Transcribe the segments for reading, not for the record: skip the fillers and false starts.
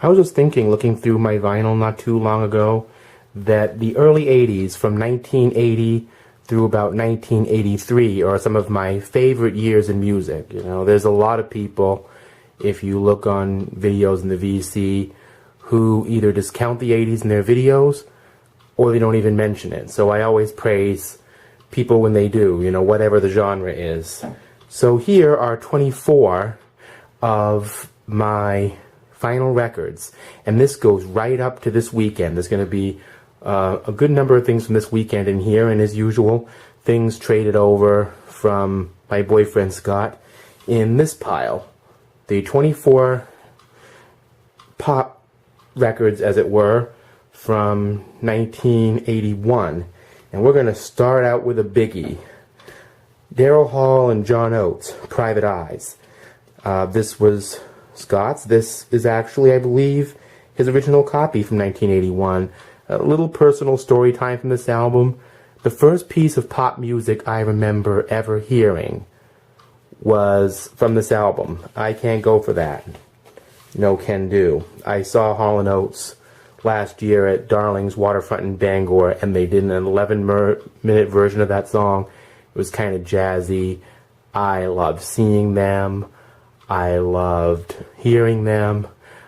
I was just thinking, looking through my vinyl not too long ago, that the early 80s, from 1980 through about 1983, are some of my favorite years in music. You know, there's a lot of people, if you look on videos in the VC, who either discount the 80s in their videos, or they don't even mention it. So I always praise people when they do, you know, whatever the genre is. So here are 24 of my final records, and this goes right up to this weekend. There's going to be a good number of things from this weekend in here, and as usual, things traded over from my boyfriend Scott in this pile. The 24 pop records, as it were, from 1981. And we're going to start out with a biggie. Daryl Hall and John Oates, Private Eyes. This was Scott's. This is actually, I believe, his original copy from 1981. A little personal story time from this album. The first piece of pop music I remember ever hearing was from this album. I can't go for that. No can do. I saw Hall & Oates last year at Darling's Waterfront in Bangor, and they did an 11-minute version of that song. It was kind of jazzy. I loved seeing them. I loved hearing them.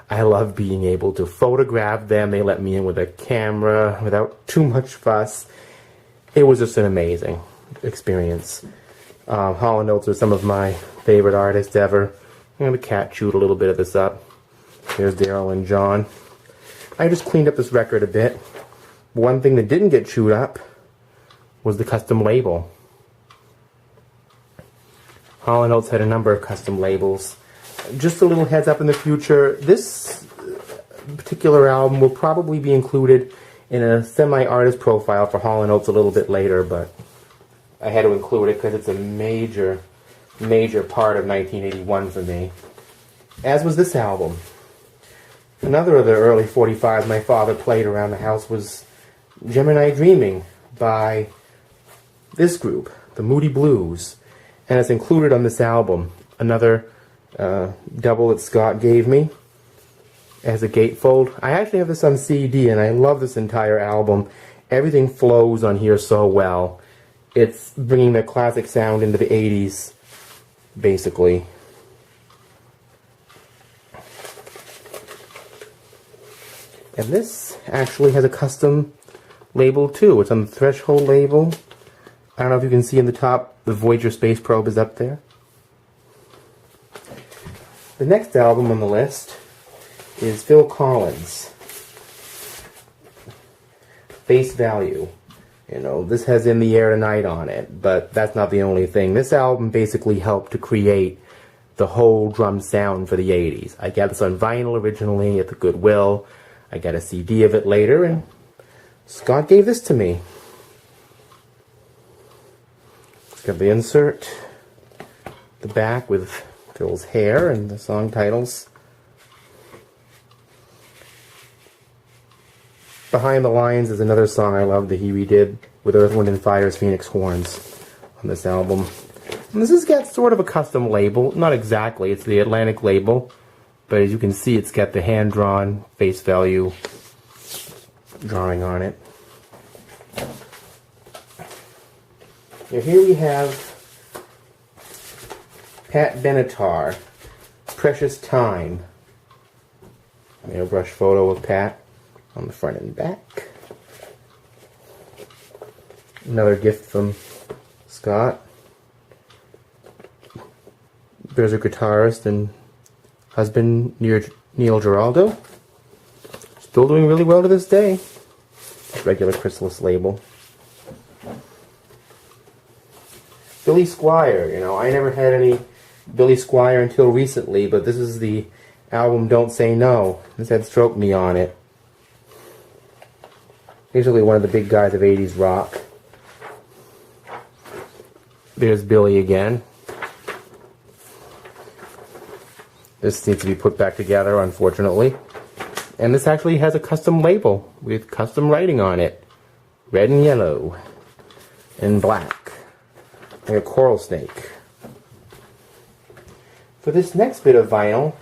I loved being able to photograph them. They let me in with a camera without too much fuss. It was just an amazing experience. Hall & Oates are some of my favorite artists ever. I'm going to cat chewed a little bit of this up. Here's Daryl and John. I just cleaned up this record a bit. One thing that didn't get chewed up was the custom label. Hall & Oates had a number of custom labels. Just a little heads up in the future, this particular album will probably be included in a semi-artist profile for Hall & Oates a little bit later, but I had to include it because it's a major part of 1981 for me. As was this album. Another of the early 45s my father played around the house was Gemini Dreaming by this group, the Moody Blues, and it's included on this album. Another double that Scott gave me as a gatefold. I actually have this on CD, and I love this entire album. Everything flows on here so well. It's bringing the classic sound into the 80s, basically. And this actually has a custom label too. It's on the Threshold label. I don't know if you can see in the top, the Voyager Space Probe is up there. The next album on the list is Phil Collins, Face Value. You know, this has In the Air Tonight on it, but that's not the only thing. This album basically helped to create the whole drum sound for the 80s. I got this on vinyl originally at the Goodwill. I got a CD of it later, and Scott gave this to me. It's got the insert, the back with Phil's hair and the song titles. Behind the Lines is another song I love that he redid with Earth, Wind & Fire's Phoenix Horns on this album. And this has got sort of a custom label. Not exactly, it's the Atlantic label. But as you can see, it's got the hand-drawn Face Value drawing on it. Now here we have Pat Benatar, Precious Time. Airbrush photo of Pat on the front and back. Another gift from Scott. There's a guitarist and husband, Neil Giraldo. Still doing really well to this day. Regular Chrysalis label. Billy Squier, you know, I never had any Billy Squier until recently, but this is the album Don't Say No. This had Stroke Me on it. Usually one of the big guys of 80s rock. There's Billy again. This needs to be put back together, unfortunately. And this actually has a custom label with custom writing on it. Red and yellow. And black. Like a coral snake. For this next bit of vinyl,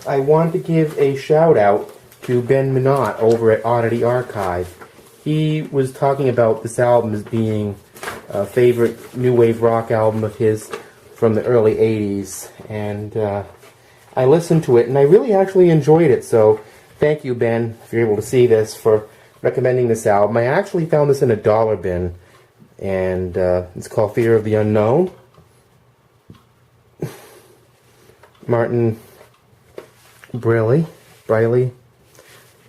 I want to give a shout out to Ben Minot over at Oddity Archive. He was talking about this album as being a favorite new wave rock album of his from the early 80s, and I listened to it and I really actually enjoyed it, so thank you, Ben, if you're able to see this, for recommending this album. I actually found this in a dollar bin, and it's called Fear of the Unknown. Martin Briley,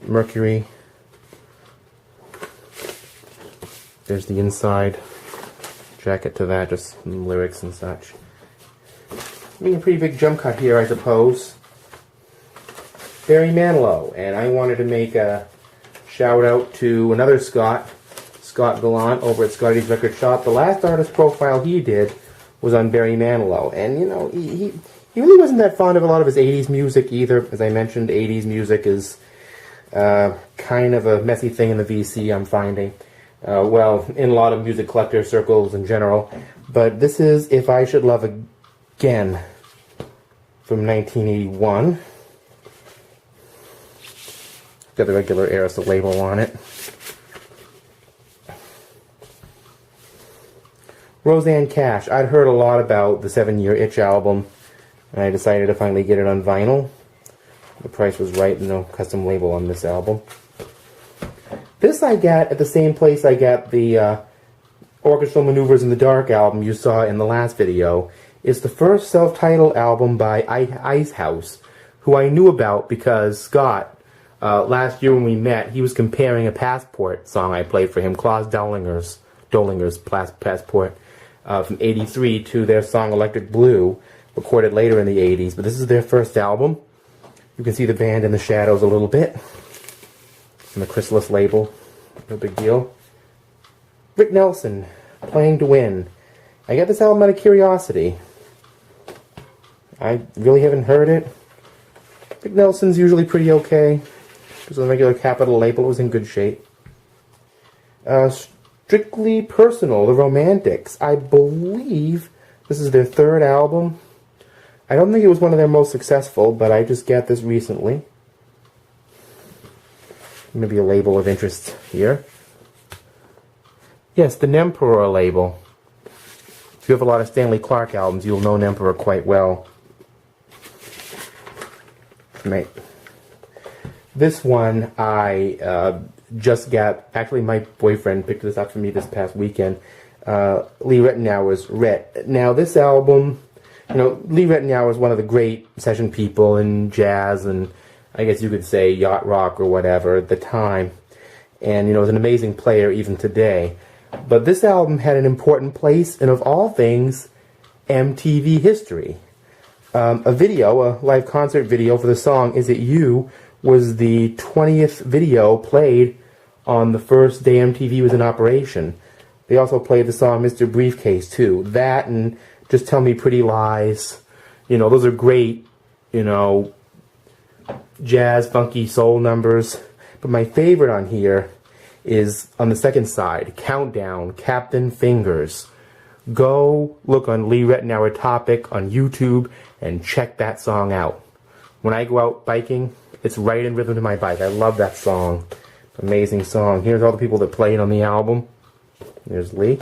Mercury. There's the inside jacket to that, just some lyrics and such. Being a pretty big jump cut here, I suppose. Barry Manilow, and I wanted to make a shout out to another Scott Gallant over at Scotty's Record Shop. The last artist profile he did was on Barry Manilow, and you know, he really wasn't that fond of a lot of his 80s music either. As I mentioned, 80s music is kind of a messy thing in the VC, I'm finding. Well, in a lot of music collector circles in general. But this is If I Should Love Again from 1981. Got the regular Aerosol label on it. Roseanne Cash. I'd heard a lot about the 7-Year Itch album, and I decided to finally get it on vinyl. The price was right, and no custom label on this album. This I got at the same place I got the Orchestral Maneuvers in the Dark album you saw in the last video. It's the first self-titled album by Icehouse, who I knew about because Scott, last year when we met, he was comparing a Passport song I played for him, Klaus Dollinger's Passport, from '83 to their song Electric Blue, recorded later in the '80s. But this is their first album. You can see the band in the shadows a little bit. And the Chrysalis label, no big deal. Rick Nelson, Playing to Win. I got this album out of curiosity. I really haven't heard it. Rick Nelson's usually pretty okay. It was a regular Capitol label, it was in good shape. Strictly Personal, The Romantics. I believe this is their third album. I don't think it was one of their most successful, but I just got this recently. Maybe a label of interest here. Yes, the Nemperor label. If you have a lot of Stanley Clarke albums, you'll know Nemperor quite well. Right. This one I just got. Actually, my boyfriend picked this up for me this past weekend. Lee Ritenour's Ret. Now, this album, you know, Lee Ritenour is one of the great session people in jazz and I guess you could say yacht rock or whatever at the time. And, you know, was an amazing player even today. But this album had an important place in, of all things, MTV history. A video, a live concert video for the song Is It You, was the 20th video played on the first day MTV was in operation. They also played the song Mr. Briefcase, too. That and Just Tell Me Pretty Lies. You know, those are great, you know, jazz, funky, soul numbers. But my favorite on here is on the second side, Countdown, Captain Fingers. Go look on Lee Ritenour Topic on YouTube and check that song out. When I go out biking, it's right in rhythm to my bike. I love that song. Amazing song. Here's all the people that played on the album. There's Lee.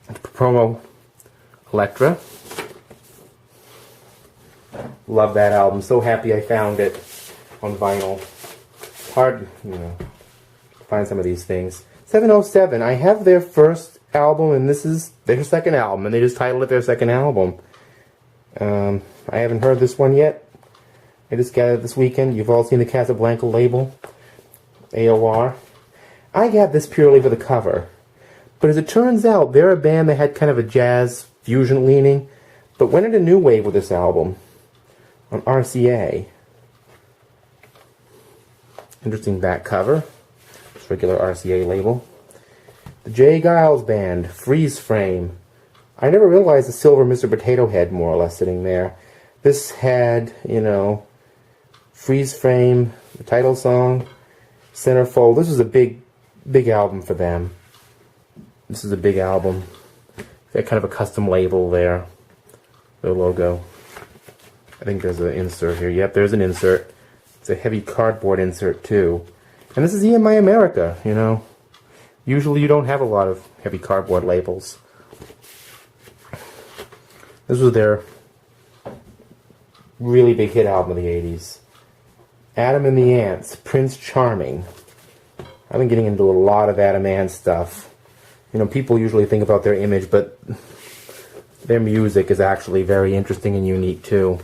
Promo Electra. Love that album. So happy I found it on vinyl. Hard, you know, to find some of these things. 707. I have their first album, and this is their second album, and they just titled it their second album. I haven't heard this one yet. I just got it this weekend. You've all seen the Casablanca label. AOR. I got this purely for the cover. But as it turns out, they're a band that had kind of a jazz fusion leaning, but went into new wave with this album on RCA. Interesting back cover. Just regular RCA label. The J.Geils Band, Freeze Frame. I never realized the silver Mr. Potato Head more or less sitting there. This had, you know, Freeze Frame, the title song, Centerfold. This was a big album for them. This is a big album. Got kind of a custom label there. Their logo. I think there's an insert here. Yep, there's an insert. It's a heavy cardboard insert too. And this is EMI America, you know. Usually you don't have a lot of heavy cardboard labels. This was their really big hit album of the 80s. Adam and the Ants, Prince Charming. I've been getting into a lot of Adam Ant stuff. You know, people usually think about their image, but their music is actually very interesting and unique too.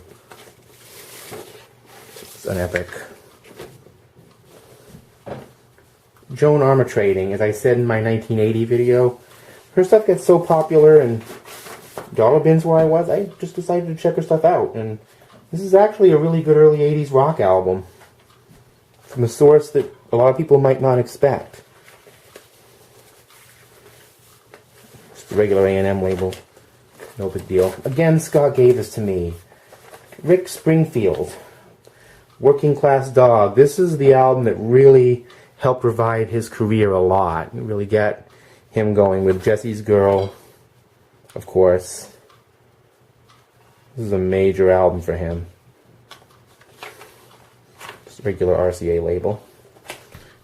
It's an epic. Joan Armatrading, as I said in my 1980 video, her stuff gets so popular and dollar bins where I was, I just decided to check her stuff out. And this is actually a really good early 80s rock album from a source that a lot of people might not expect. Just a regular A&M label. No big deal. Again, Scott gave this to me. Rick Springfield, Working Class Dog. This is the album that really helped revive his career a lot. Really get him going with Jesse's Girl, of course. This is a major album for him. Just a regular RCA label.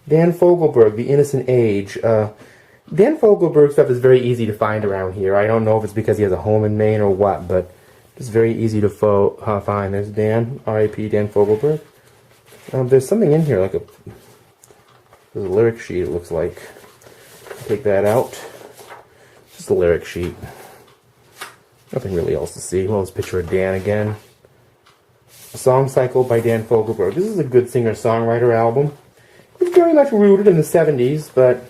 Dan Fogelberg, The Innocent Age. Dan Fogelberg stuff is very easy to find around here. I don't know if it's because he has a home in Maine or what, but it's very easy to find. There's Dan, R.I.P. Dan Fogelberg. There's something in here, like there's a lyric sheet, it looks like. Take that out. Just a lyric sheet. Nothing really else to see. Well, let's picture of Dan again. A Song Cycle by Dan Fogelberg. This is a good singer-songwriter album. It's very much rooted in the 70s, but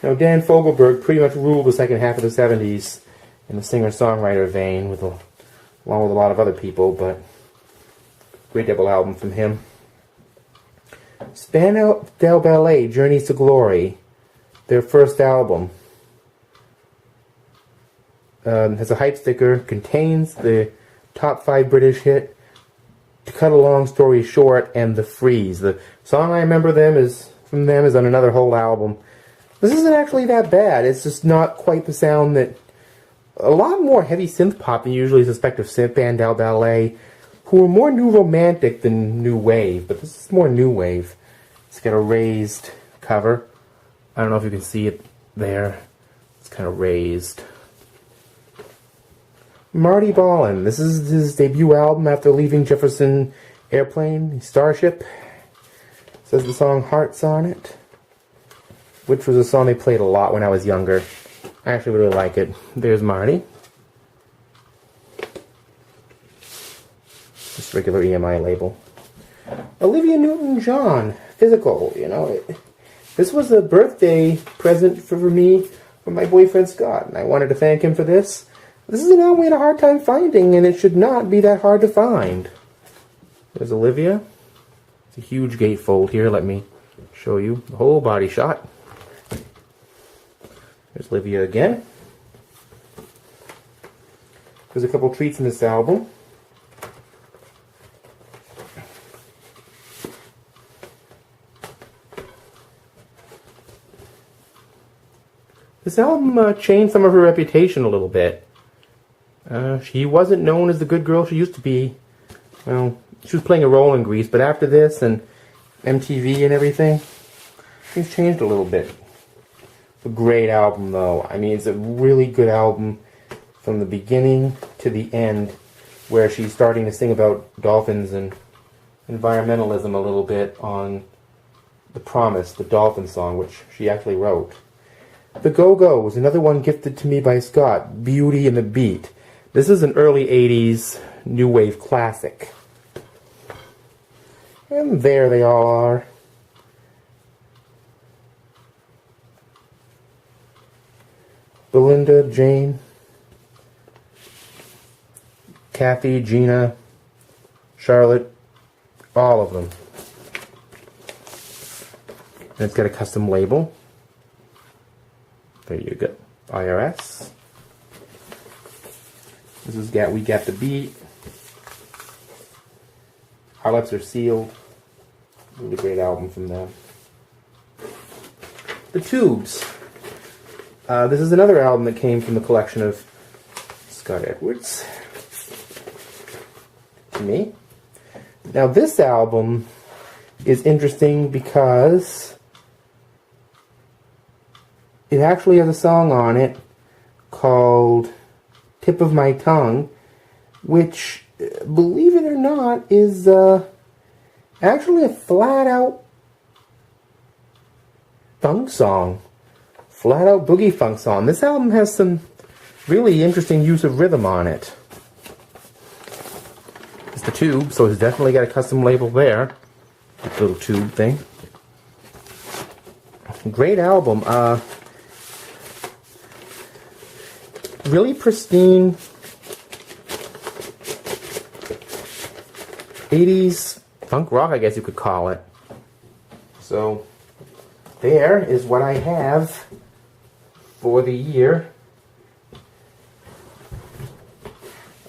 you know, Dan Fogelberg pretty much ruled the second half of the 70s in the singer-songwriter vein, along with a lot of other people, but great double album from him. Spandau Ballet, Journeys to Glory, their first album. Has a hype sticker, contains the top 5 British hit, To Cut a Long Story Short, and The Freeze. The song I remember from them is on another whole album. This isn't actually that bad. It's just not quite the sound that... A lot more heavy synth pop than you usually suspect of Spandau Ballet, who are more new romantic than new wave, but this is more new wave. It's got a raised cover. I don't know if you can see it there. It's kind of raised. Marty Ball, this is his debut album after leaving Jefferson Airplane, Starship. It says the song Hearts on it, which was a song they played a lot when I was younger. I actually really like it. There's Marty. Just regular EMI label. Olivia NewtonJohn, Physical. You know, this was a birthday present for me from my boyfriend Scott, and I wanted to thank him for this. This is an album we had a hard time finding, and it should not be that hard to find. There's Olivia. It's a huge gatefold here. Let me show you the whole body shot. There's Olivia again. There's a couple treats in this album. This album changed some of her reputation a little bit. She wasn't known as the good girl she used to be. Well, she was playing a role in Grease, but after this and MTV and everything, things changed a little bit. It's a great album, though. I mean, it's a really good album from the beginning to the end, where she's starting to sing about dolphins and environmentalism a little bit on The Promise, the dolphin song, which she actually wrote. The Go-Go was another one gifted to me by Scott, Beauty and the Beat. This is an early 80s new wave classic. And there they all are. Belinda, Jane, Kathy, Gina, Charlotte, all of them. And it's got a custom label. There you go. IRS. This is We Got the Beat. Our Lips Are Sealed. Really great album from them. The Tubes. This is another album that came from the collection of Scott Edwards. to me. Now this album is interesting because it actually has a song on it called Tip of My Tongue, which, believe it or not, is actually a flat-out funk song. Flat-out boogie funk song. This album has some really interesting use of rhythm on it. It's the tube, so it's definitely got a custom label there. Little tube thing. Great album. Really pristine 80s punk rock, I guess you could call it. So there is what I have for the year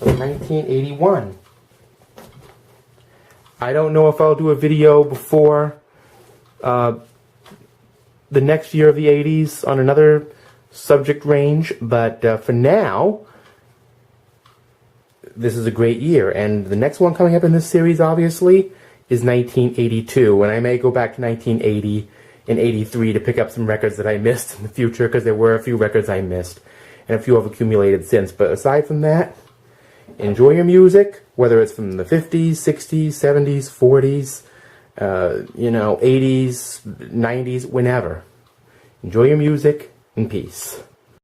of 1981. I don't know if I'll do a video before the next year of the 80s on another subject range, but for now, this is a great year. And the next one coming up in this series, obviously, is 1982. And I may go back to 1980 and 83 to pick up some records that I missed in the future, because there were a few records I missed, and a few have accumulated since. But aside from that, enjoy your music, whether it's from the 50s, 60s, 70s, 40s, 80s, 90s, whenever. Enjoy your music, and peace.